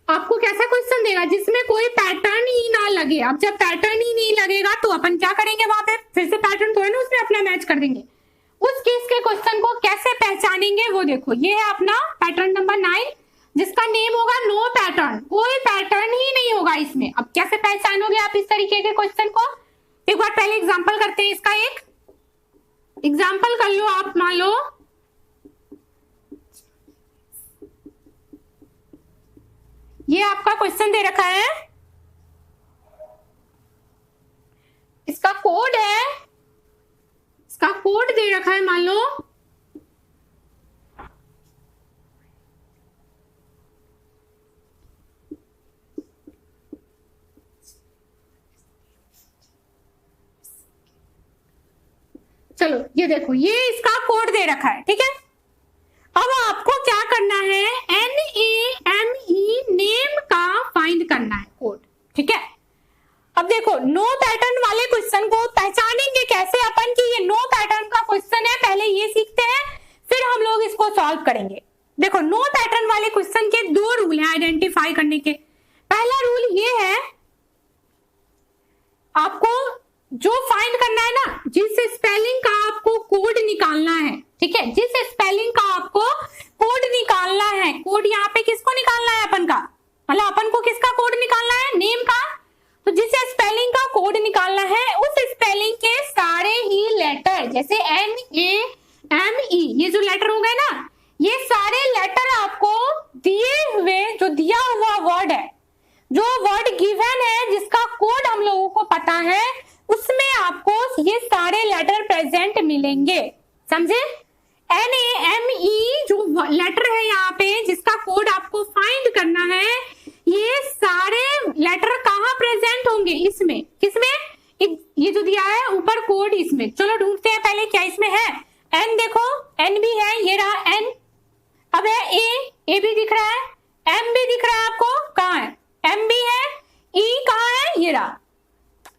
Speaker 1: आपको कैसा क्वेश्चन देगा जिसमें कोई पैटर्न ही ना लगे। अब जब पैटर्न ही नहीं लगेगा तो अपन क्या करेंगे, वहां पे फिर से पैटर्न थोड़ा ना उसमें अपना मैच कर देंगे। उस केस के क्वेश्चन को कैसे पहचानेंगे वो देखो, ये है अपना पैटर्न नंबर 9 जिसका नेम होगा नो पैटर्न। कोई पैटर्न ही नहीं होगा इसमें। अब कैसे पहचानोगे आप इस तरीके के क्वेश्चन को? एक बार पहले एग्जाम्पल करते हैं। इसका एक एग्जाम्पल कर लो आप, मान लो ये आपका क्वेश्चन दे रखा है, इसका कोड है, इसका कोड दे रखा है, मान लो चलो ये देखो, ये इसका कोड दे रखा है, ठीक है। अब आपको क्या करना है, NAME नेम का फाइंड करना है कोड, ठीक है। अब देखो नो पैटर्न वाले क्वेश्चन को पहचानेंगे कैसे अपन कि ये नो पैटर्न का क्वेश्चन है, पहले ये सीखते हैं फिर हम लोग इसको सॉल्व करेंगे। देखो नो पैटर्न वाले क्वेश्चन के 2 रूल हैं आइडेंटिफाई करने के। पहला रूल ये है, आपको जो फाइंड करना करना है ना, जिस स्पेलिंग का आपको कोड निकालना है, ठीक है, जिस स्पेलिंग का आपको कोड निकालना है, कोड यहाँ पे किसको निकालना है अपन का, मतलब अपन को किसका कोड निकालना है, नेम का। तो जिस स्पेलिंग का कोड निकालना है उस स्पेलिंग के सारे ही लेटर, जैसे NAME, ये जो लेटर हो गए ना, ये सारे लेटर आपको दिए हुए, जो दिया हुआ वर्ड है, जो वर्ड गिवन है, जिसका कोड हम लोगों को पता है, उसमें आपको ये सारे लेटर प्रेजेंट मिलेंगे, समझे। NAME जो लेटर है यहाँ पे, जिसका कोड आपको फाइंड करना है, ये सारे लेटर कहाँ प्रेजेंट होंगे, इसमें, किसमें, ये जो दिया है ऊपर कोड, इसमें। चलो ढूंढते हैं पहले क्या इसमें है। N देखो, N भी है, ये रहा N। अब है A भी दिख रहा है, M भी दिख रहा है आपको, कहाँ है, M भी है, E कहाँ है, ये रहा।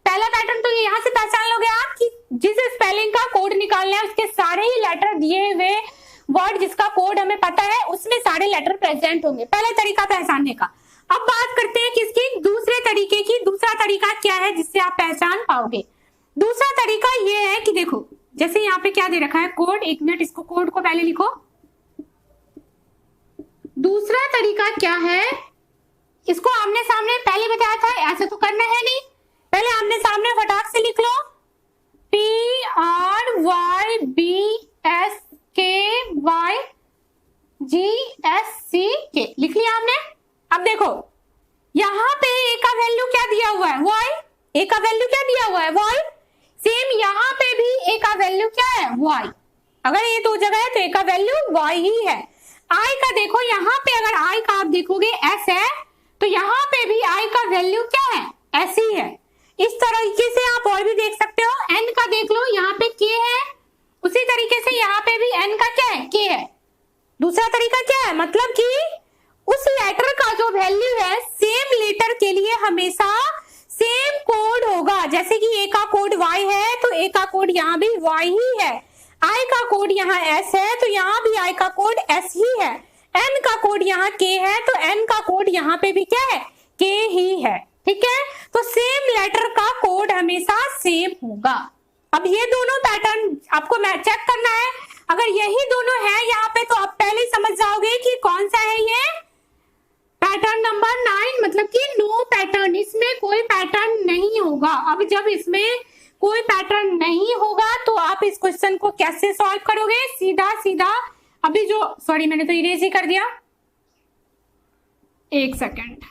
Speaker 1: पहला पैटर्न तो यहाँ से पहचान लोगे आप कि जिस स्पेलिंग का कोड निकालना है उसके सारे ही लेटर दिए हुए वर्ड, जिसका कोड हमें पता है, उसमें सारे लेटर प्रेजेंट होंगे। पहला तरीका पहचानने का। अब बात करते हैं किसकी, दूसरे तरीके की। दूसरा तरीका क्या है जिससे आप पहचान पाओगे। दूसरा तरीका ये है कि देखो, जैसे यहाँ पे क्या दे रखा है, कोड, एक मिनट, इसको कोड को पहले लिखो। दूसरा तरीका क्या है, इसको आमने सामने पहले बताया था, ऐसे तो करना है नहीं, पहले आमने सामने फटाक से लिख लो, PRYBSKYGSCK लिख लिया हमने। अब देखो यहाँ पे ए का वैल्यू क्या दिया हुआ है, y, ए का वैल्यू क्या दिया हुआ है, y। सेम यहाँ पे भी ए का वैल्यू क्या है, y। अगर ये दो जगह है तो ए का वैल्यू y ही है। i का देखो, यहाँ पे अगर i का आप देखोगे s है, तो यहाँ पे भी i का वैल्यू क्या है, s ही है। इस तरीके से आप और भी देख सकते हो। n का देख लो, यहाँ पे k है, उसी तरीके से यहाँ पे भी n का क्या है, k है। दूसरा तरीका क्या है, मतलब कि उस लेटर का जो वैल्यू है, सेम लेटर के लिए हमेशा सेम कोड होगा। जैसे कि ए का कोड y है, तो ए का कोड यहाँ भी y ही है। i का कोड यहाँ s है, तो यहाँ भी i का कोड s ही है। n का कोड यहाँ k है, तो n का कोड यहाँ पे भी क्या है, k ही है, ठीक है। तो सेम लेटर का कोड हमेशा सेम होगा। अब ये दोनों पैटर्न आपको चेक करना है। अगर यही दोनों है यहाँ पे, तो आप पहले ही समझ जाओगे कि कौन सा है ये पैटर्न नंबर 9, मतलब कि नो पैटर्न, इसमें कोई पैटर्न नहीं होगा। अब जब इसमें कोई पैटर्न नहीं होगा तो आप इस क्वेश्चन को कैसे सॉल्व करोगे, सीधा सीधा अभी जो, सॉरी मैंने तो इरेज ही कर दिया, एक सेकेंड।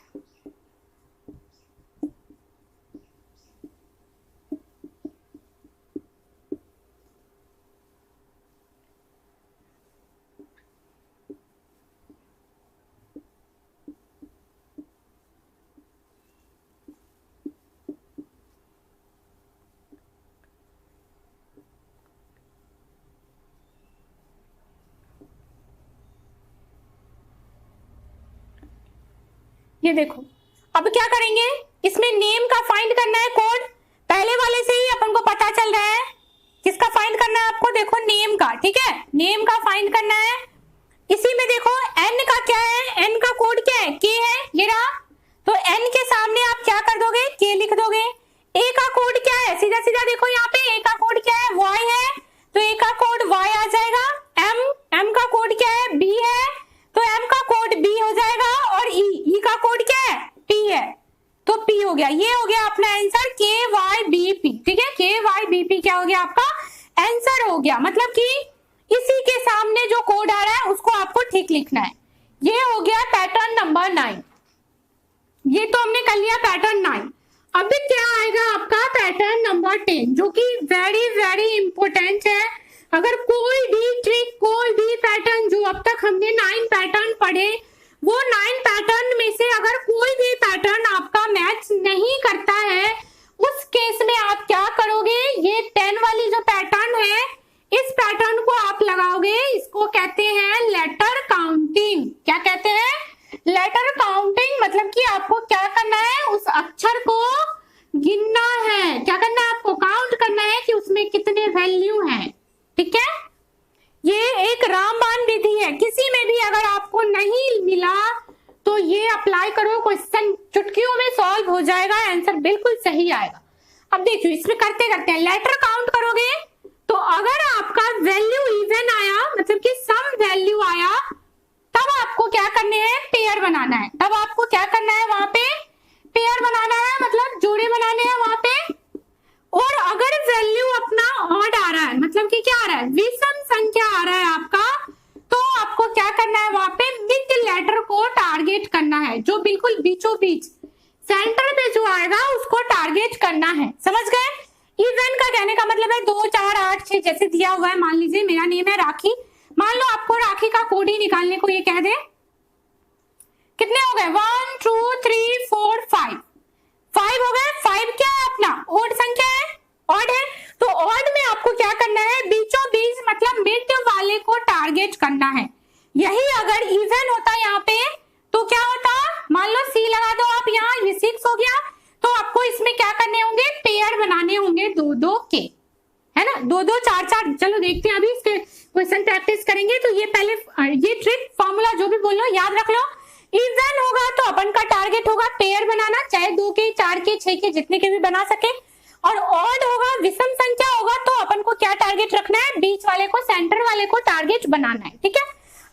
Speaker 1: ये देखो, अब क्या करेंगे, इसमें नेम का फाइंड करना है कोड। पहले वाले से ही अपन को पता चल रहा है किसका फाइंड करना है आपको, देखो नेम का, ठीक है, नेम का फाइंड करना है। इसी में देखो n का क्या है, n का कोड क्या है, k है, ये रहा। तो n के सामने आप क्या कर दोगे, k लिख दोगे। a का कोड क्या है, सीधा सीधा देखो यहाँ पे a का कोड क्या है, y है, तो a का कोड y आ जाएगा। m का कोड क्या है, b है, तो m का कोड b हो जाएगा। और e का कोड क्या है, p है, तो p हो गया। ये हो गया अपना आंसर KYBP, ठीक है, KYBP क्या हो गया, आपका आंसर हो गया। मतलब कि इसी के सामने जो कोड आ रहा है उसको आपको ठीक लिखना है। ये हो गया पैटर्न नंबर 9। ये तो हमने कर लिया पैटर्न 9। अभी क्या आएगा आपका पैटर्न नंबर 10, जो कि वेरी वेरी इंपॉर्टेंट है। अगर कोई भी ट्रिक, कोई भी पैटर्न, जो अब तक हमने 9 पैटर्न पढ़े, वो 9 पैटर्न में से अगर कोई भी पैटर्न आपका मैच नहीं करता है, उस केस में आप क्या करोगे, ये 10 वाली जो पैटर्न है, इस पैटर्न को आप लगाओगे। इसको कहते हैं लेटर काउंटिंग। क्या कहते हैं, लेटर काउंटिंग। मतलब कि आपको क्या करना है, उस अक्षर को गिनना है। क्या करना है, आपको काउंट करना है कि उसमें कितने वैल्यू हैं, ठीक है। ये एक रामबाण विधि है। किसी में भी अगर आपको नहीं मिला तो ये अप्लाई करो, क्वेश्चन चुटकियों में सॉल्व हो जाएगा, आंसर बिल्कुल सही आएगा। अब देखिए इसमें करते करते हैं, लेटर काउंट करोगे तो अगर आपका वैल्यू इवन आया, मतलब कि सम वैल्यू आया, तब आपको क्या करने हैं, पेयर बनाना है। तब आपको क्या करना है, वहां पे पेयर बनाना है, मतलब जोड़े बनाने हैं वहां पे। और अगर वैल्यू अपना ऑड आ रहा है, मतलब कि क्या आ रहा है, विषम संख्या आ रहा है आपका, तो आपको क्या करना है, वहां पे मिड लेटर को टारगेट करना है, जो बिल्कुल बीचों बीच सेंटर पे जो आएगा उसको टारगेट करना है। समझ गए? इवन का कहने का मतलब है 2, 4, 8, 6 जैसे दिया हुआ है। मान लीजिए मेरा नेम है राखी, मान लो आपको राखी का कोड ही निकालने को ये कह दे, कितने हो गए, 1, 2, 3, 4, 5 हो गए। 5 क्या है अपना, ओड संख्या है, ऑड है। तो ऑड में आपको क्या करना है, बीचों बीच मतलब मिड वाले को टारगेट करना है। यही अगर इवन होता यहाँ पे तो क्या होता, मान लो सी लगा दो आप यहाँ, ये 6 हो गया, तो आपको इसमें क्या करने होंगे, पेयर बनाने होंगे 2-2 के, है ना, 2-2, 4-4। चलो देखते हैं, अभी इसके क्वेश्चन प्रैक्टिस करेंगे। तो ये पहले ये ट्रिक फॉर्मूला जो भी बोल लो याद रख लो। इवन होगा तो अपन का टारगेट होगा पेयर बनाना, चाहे 2 के, 4 के, 6 के, जितने के भी बना सके। और ऑड होगा, विषम संख्या होगा, तो अपन को क्या टारगेट रखना है, बीच वाले को, सेंटर वाले को टारगेट बनाना है। ठीक है,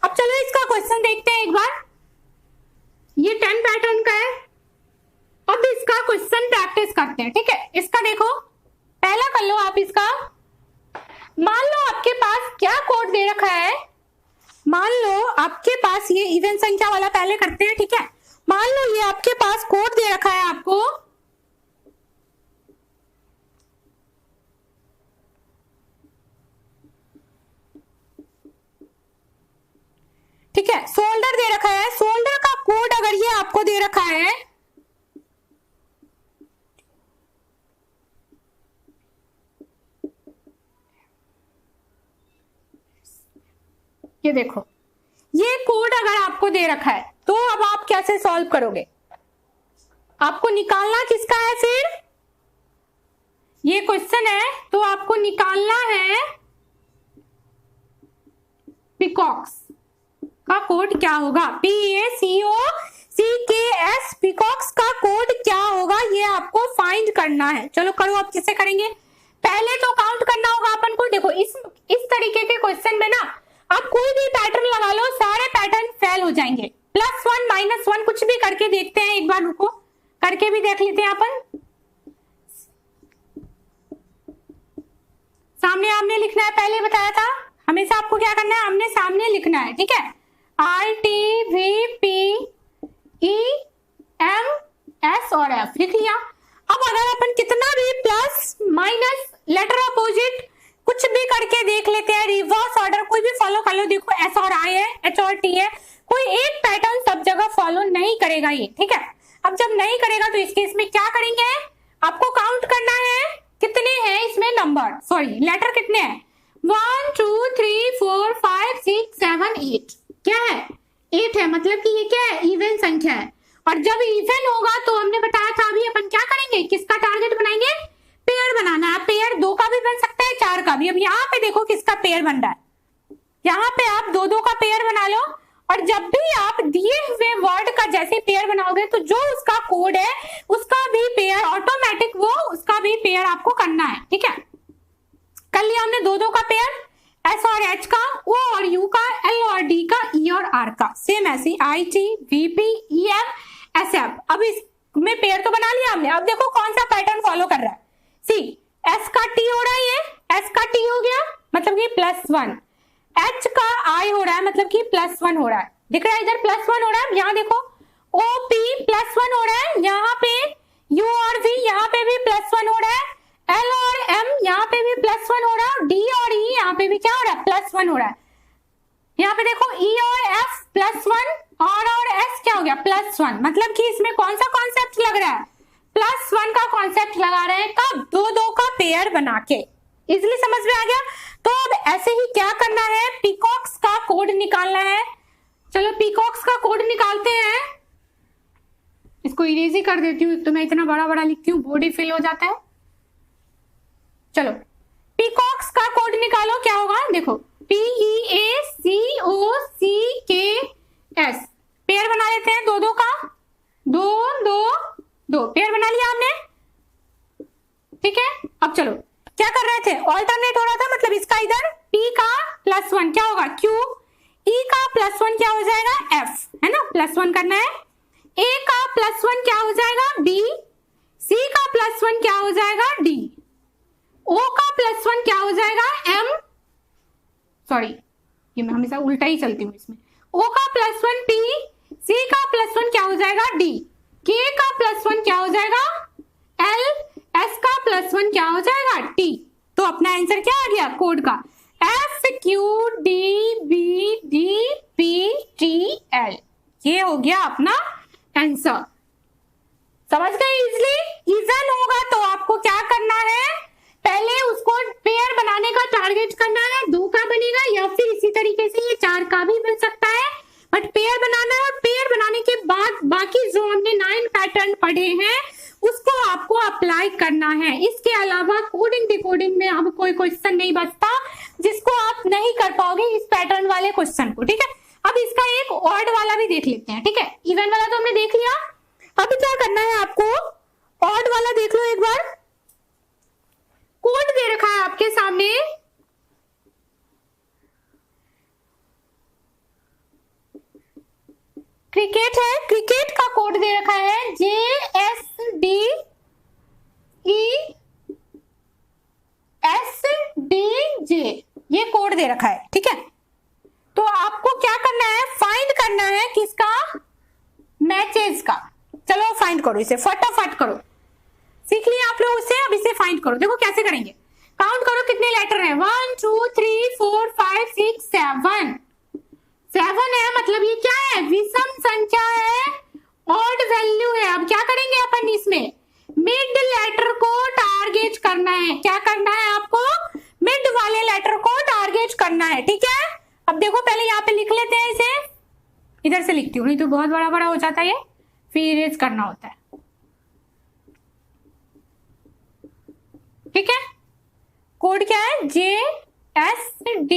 Speaker 1: अब चलो इसका क्वेश्चन देखते हैं एक बार। ये 10 पैटर्न का है। अब इसका क्वेश्चन प्रैक्टिस करते हैं। ठीक है, इसका देखो, पहला कर लो आप इसका। मान लो आपके पास क्या कोड दे रखा है, मान लो आपके पास ये इवन संख्या वाला पहले करते हैं। ठीक है, मान लो ये आपके पास कोड दे रखा है आपको, ठीक है, सोल्डर दे रखा है। सोल्डर का कोड अगर ये आपको दे रखा है, ये देखो, ये कोड अगर आपको दे रखा है, तो अब आप कैसे सॉल्व करोगे, आपको निकालना किसका है, फिर ये क्वेश्चन है तो आपको निकालना है पीकॉक्स का कोड क्या होगा, PACOCKS, पीकॉक्स का कोड क्या होगा, ये आपको फाइंड करना है। चलो करो, आप किससे करेंगे, पहले तो काउंट करना होगा अपन को। देखो इस तरीके के क्वेश्चन में ना आप कोई भी पैटर्न लगा लो, सारे पैटर्न फेल हो जाएंगे। +1 -1 कुछ भी करके देखते हैं एक बार, रुको करके भी देख लेते हैं अपन। सामने आमने लिखना है, पहले बताया था, हमेशा आपको क्या करना है, आमने सामने लिखना है। ठीक है, RTVPEMS और F लिख लिया। अब अगर अपन कितना भी प्लस माइनस लेटर अपोजिट कुछ भी करके देख लेते हैं, रिवर्स ऑर्डर कोई भी फॉलो कर लो। देखो S और I है, H और T है, कोई एक पैटर्न सब जगह फॉलो नहीं करेगा ये। ठीक है, अब जब नहीं करेगा तो इस केस में क्या करेंगे, आपको काउंट करना है कितने हैं इसमें नंबर, सॉरी लेटर कितने हैं, 1 2 3 4 5 6 7 8, क्या है 8 है, मतलब कि ये क्या है, इवन संख्या है। और जब इवन होगा तो हमने बताया था अभी अपन क्या करेंगे, किसका टारगेट बनाएंगे, पेयर बनाना है। पेयर 2 का भी बन सकता है, 4 का भी। अब यहाँ पे देखो किसका पेयर बन रहा है, यहाँ पे आप 2-2 का पेयर बना लो। और जब भी आप दिए हुए वर्ड का जैसे पेयर बनाओगे तो जो उसका कोड है उसका भी पेयर ऑटोमेटिक, वो उसका भी पेयर आपको करना है। ठीक है, कर लिया हमने 2-2 का पेयर, S और H का, O और U का, L और D का, E और R का, सेम ऐसे IT VP EM SF। अब इसमें पेयर तो बना लिया हमने। अब देखो कौन सा पैटर्न फॉलो कर रहा है, सी S का T हो रहा है, ये S का T हो गया मतलब कि +1, H का I हो रहा है मतलब कि +1 हो रहा है, दिख रहा है इधर +1 हो रहा है। यहाँ देखो OP +1 हो रहा है, यहाँ पे U और V यहाँ पे भी +1 हो रहा है, L और M यहाँ पे भी +1 हो रहा है, D और E यहाँ पे भी क्या हो रहा है, +1 हो रहा है। यहाँ पे देखो E और F +1, R और S क्या हो गया, +1, मतलब कि इसमें कौन सा कॉन्सेप्ट लग रहा है, +1 का कॉन्सेप्ट लगा रहे हैं। कब, 2-2 का पेयर बना के। इजिली समझ में आ गया। तो अब ऐसे ही क्या करना है, पीकॉक्स का कोड निकालना है। चलो पीकॉक्स का कोड निकालते हैं। इसको इरेज कर देती हूँ, तो मैं इतना बड़ा बड़ा लिखती हूँ, बोर्ड ही फिल हो जाता है। चलो पीकॉक्स का कोड निकालो, क्या होगा देखो, PEACOCKS, पेयर बना लेते हैं 2-2 का, 2-2-2 पेयर बना लिया हमने। ठीक है। अब चलो क्या कर रहे थे, ऑल्टरनेट हो रहा था, मतलब इसका इधर p का +1 क्या होगा q, e का +1 क्या हो जाएगा f, है ना, +1 करना है। a का +1 क्या हो जाएगा b, c का +1 क्या हो जाएगा d, o का +1 क्या हो जाएगा m, सॉरी ये मैं हमेशा उल्टा ही चलती हूँ इसमें, o का +1 p, c का +1 क्या हो जाएगा d, k का +1 क्या हो जाएगा l, s का +1 क्या हो जाएगा t। तो अपना आंसर क्या आ गया कोड का, f q d b d p t l, ये हो गया अपना आंसर। समझ गए, इजली इवन होगा तो आपको क्या करना है, पहले उसको पेयर बनाने का टारगेट करना है, 2 का बनेगा या फिर इसी तरीके से ये 4 का भी बन सकता है, बट पेयर बनाना है। और पेयर बनाने के बाद बाकी जो हमने 9 पैटर्न पढ़े हैं उसको आपको अप्लाई करना है। इसके अलावा कोडिंग डिकोडिंग में अब कोई क्वेश्चन नहीं बचता जिसको आप नहीं कर पाओगे इस पैटर्न वाले क्वेश्चन को, ठीक है। अब इसका एक ऑड वाला भी देख लेते हैं, ठीक है। इवन वाला तो हमने देख लिया, अभी क्या करना है आपको, ऑड वाला देख लो एक बार। कोड दे रखा है आपके सामने, क्रिकेट है, क्रिकेट का कोड दे रखा है JSDESDJ, ये कोड दे रखा है, ठीक है। तो आपको क्या करना है, फाइंड करना है किसका, मैचेस का। चलो फाइंड करो इसे, फटाफट करो, सीख लिया आप लोग उसे, अब इसे फाइंड करो। देखो कैसे करेंगे, काउंट करो कितने लेटर हैं, 1 2 3 4 5 6 7 7 है, मतलब ये क्या है, विषम संख्या है, ऑड वैल्यू है। अब क्या करेंगे अपन इसमें, मिड लेटर को टारगेट करना है। क्या करना है आपको, मिड वाले लेटर को टारगेट करना है, ठीक है। अब देखो पहले यहाँ पे लिख लेते हैं इसे, इधर से लिखती हूँ नहीं तो बहुत बड़ा बड़ा हो जाता है ये, फिर इरेज करना होता है, ठीक है। कोड क्या है, JSDESDJ,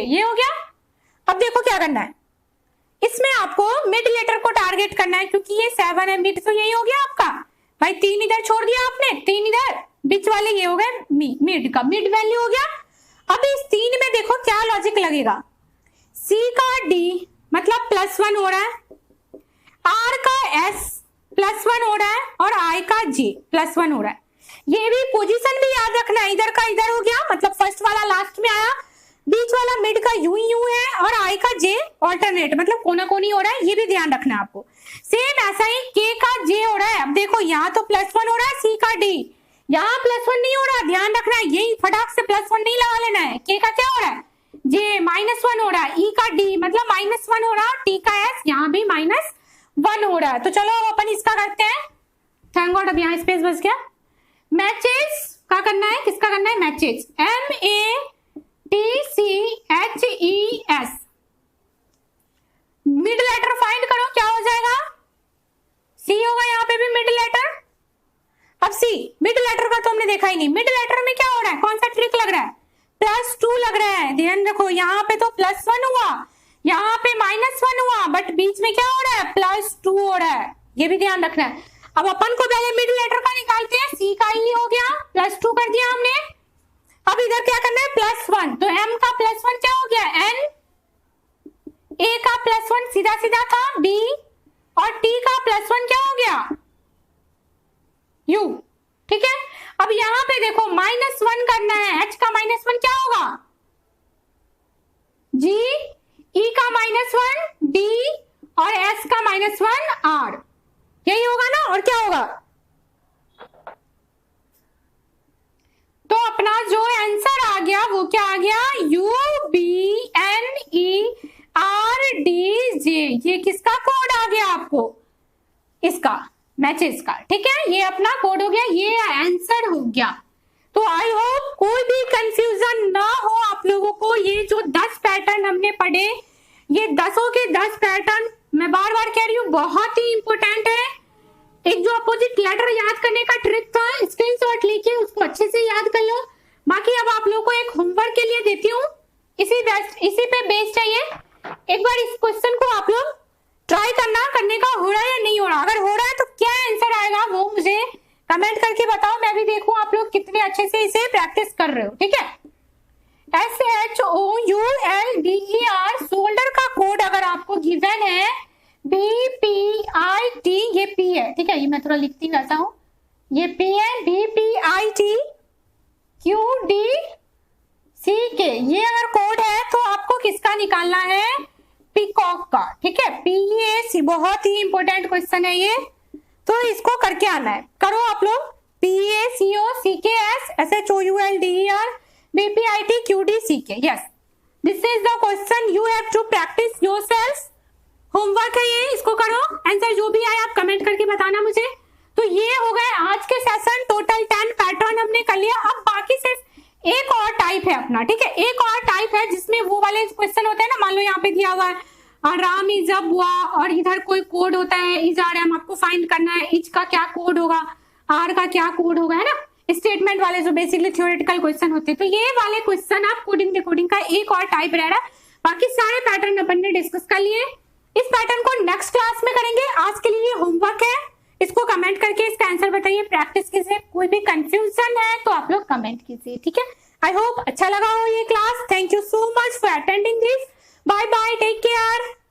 Speaker 1: ये हो गया। अब देखो क्या करना है, इसमें आपको मिड लेटर को टारगेट करना है, क्योंकि ये 7 है, मिड तो यही हो गया आपका भाई, 3 इधर छोड़ दिया आपने, 3 इधर, बीच वाले ये हो गए मिड का, मिड वैल्यू हो गया। अब इस 3 में देखो क्या लॉजिक लगेगा, C का D मतलब +1 हो रहा है, R का S +1 हो रहा है, और I का J +1 हो रहा है। ये भी पोजीशन भी याद रखना है, इधर का इधर हो गया, मतलब फर्स्ट वाला लास्ट में आया, बीच वाला मिड का यूं है, और I का J ऑल्टरनेट मतलब कोना कोनी हो रहा है, ये भी ध्यान रखना है आपको। सेम ऐसा ही K का J हो रहा है। अब देखो यहाँ तो +1 हो रहा है, C का D, यहाँ +1 नहीं हो रहा, ध्यान रखना है, यही फटाक से +1 नहीं लगा लेना है। K का क्या हो रहा है, J -1 हो रहा है, E का D मतलब -1 हो रहा है, T का S यहाँ भी -1 हो रहा है। तो चलो अब अपन इसका करते हैं, थैंक गॉड अब यहाँ स्पेस बच गया। मैचेस का करना है, किसका करना है, matches, MATCHES, mid letter find करो, क्या हो जाएगा, C होगा, यहाँ पे भी मिड लेटर। अब C मिड लेटर का तो हमने देखा ही नहीं, मिड लेटर में क्या हो रहा है, कौन सा ट्रिक लग रहा है, +2 लग रहा है। ध्यान रखो यहाँ पे तो +1 हुआ, यहाँ पे -1 हुआ, बट बीच में क्या हो रहा है, +2 हो रहा है, ये भी ध्यान रखना है। अब अपन को पहले मिड लेटर का निकालते हैं, C का ही हो गया, +2 कर दिया हमने। अब इधर क्या करना है, +1, तो M का +1 क्या हो गया, N, A का +1 सीधा सीधा था B, और T का +1 क्या हो गया, U, ठीक है। अब यहाँ पे देखो -1 करना है, H का -1 क्या होगा, G, E का -1 D, और S का -1 R, यही होगा ना, और क्या होगा। तो अपना जो आंसर आ गया वो क्या आ गया, UBNERDJ, ये किसका कोड आ गया आपको, इसका मैचेस का, ठीक है, ये अपना कोड हो गया, ये आंसर हो गया। तो आई होप कोई भी कंफ्यूजन ना हो आप लोगों को। ये जो 10 पैटर्न हमने पढ़े, ये 10 के 10 पैटर्न मैं बार बार कह रही हूँ बहुत ही इंपॉर्टेंट है। एक जो अपोजिट लेटर याद करने का ट्रिक था, स्क्रीनशॉट लेके उसको अच्छे से याद कर लो। बाकी अब आप लोगों को एक होमवर्क के लिए देती हूँ, इसी पे बेस चाहिए। एक बार इस क्वेश्चन को आप लोग ट्राई करना, करने का हो रहा है या नहीं हो रहा। अगर हो रहा है तो क्या आंसर आएगा, कमेंट करके बताओ, मैं भी देखूं आप लोग कितने अच्छे से इसे प्रैक्टिस कर रहे हो। ठीक है, SHOULDER शोल्डर का कोड अगर आपको गिवन है BPIT, ये P है। ठीक है, ये मैं थोड़ा लिखती वैसा हूं, ये P है, BPIT QDCK, ये अगर कोड है तो आपको किसका निकालना है? पीकॉक का। ठीक है, PAC बहुत ही इंपॉर्टेंट क्वेश्चन है ये, तो इसको करके आना है। करो आप लोग, PACOCKS SHOULDER BPIT QDCK, yes, this is the question you have to practice yourself। Homework है ये, इसको करो, आंसर जो भी आए आप कमेंट करके बताना मुझे। तो ये हो गए आज के सेशन, टोटल 10 पैटर्न हमने कर लिया। अब बाकी सिर्फ एक और टाइप है अपना। ठीक है, एक और टाइप है जिसमें वो वाले क्वेश्चन होते हैं ना, मान लो यहाँ पे दिया हुआ है राम इज अ बुआ और इधर कोई कोड होता है इज आर एम, आपको फाइंड करना है इज का क्या कोड होगा, आर का क्या कोड होगा, है ना, स्टेटमेंट वाले जो बेसिकली थ्योरेटिकल क्वेश्चन होते हैं। तो ये वाले क्वेश्चन आप कोडिंग डिकोडिंग का एक और टाइप रह रहा है। बाकी सारे पैटर्न अपन ने डिस्कस कर लिए, इस पैटर्न को नेक्स्ट क्लास में करेंगे। आज के लिए होमवर्क है, इसको कमेंट करके इसका आंसर बताइए, प्रैक्टिस कीजिए। कोई भी कंफ्यूजन है तो आप लोग कमेंट कीजिए। ठीक है, आई होप अच्छा लगा हो ये class. Thank you so much for attending this. Bye bye, take care.